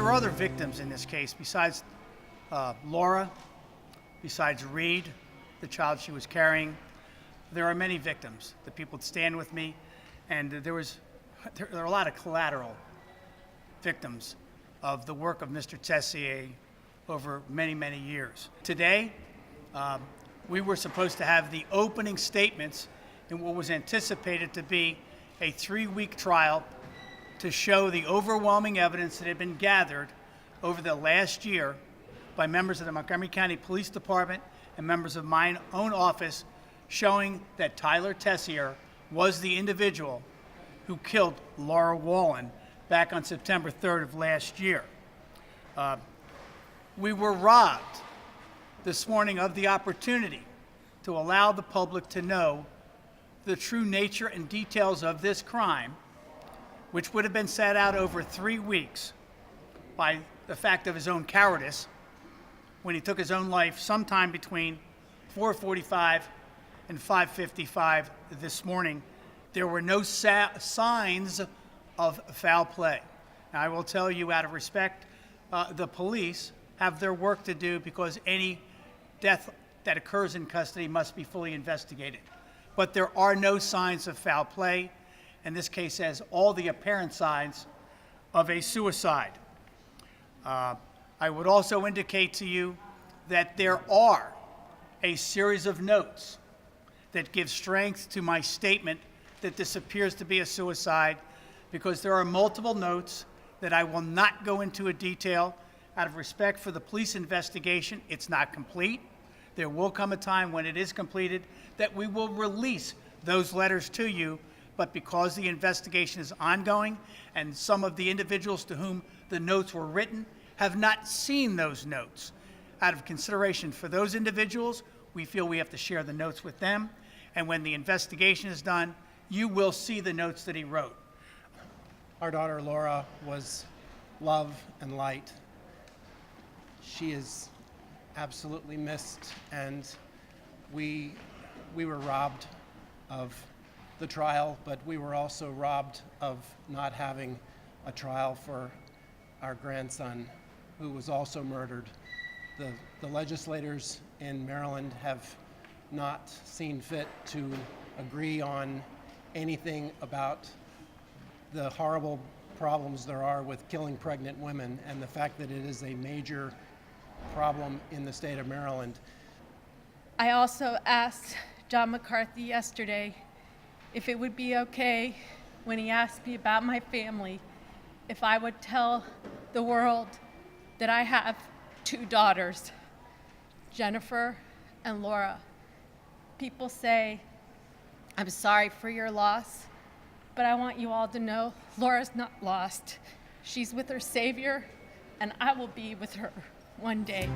are other victims in this case besides Laura, besides Reed, the child she was carrying. There are many victims, the people that stand with me, and there are a lot of collateral victims of the work of Mr. Tessier over many, many years. Today, we were supposed to have the opening statements in what was anticipated to be a 3-week trial to show the overwhelming evidence that had been gathered over the last year by members of the Montgomery County Police Department and members of my own office, showing that Tyler Tessier was the individual who killed Laura Wallen back on September 3rd of last year. We were robbed this morning of the opportunity to allow the public to know the true nature and details of this crime, which would have been sat out over 3 weeks by the fact of his own cowardice when he took his own life sometime between 4:45 and 5:55 this morning. There were no signs of foul play. Now, I will tell you out of respect, the police have their work to do because any death that occurs in custody must be fully investigated. But there are no signs of foul play, and this case has all the apparent signs of a suicide. I would also indicate to you that there are a series of notes that give strength to my statement that this appears to be a suicide, because there are multiple notes that I will not go into a detail out of respect for the police investigation. It's not complete. There will come a time when it is completed that we will release those letters to you, but because the investigation is ongoing and some of the individuals to whom the notes were written have not seen those notes, out of consideration for those individuals, we feel we have to share the notes with them. And when the investigation is done, you will see the notes that he wrote. Our daughter Laura was love and light. She is absolutely missed, and we were robbed of the trial, but we were also robbed of not having a trial for our grandson, who was also murdered. The legislators in Maryland have not seen fit to agree on anything about the horrible problems there are with killing pregnant women, and the fact that it is a major problem in the state of Maryland. I also asked John McCarthy yesterday if it would be okay, when he asked me about my family, if I would tell the world that I have 2 daughters, Jennifer and Laura. People say, I'm sorry for your loss, but I want you all to know Laura's not lost. She's with her Savior, and I will be with her one day.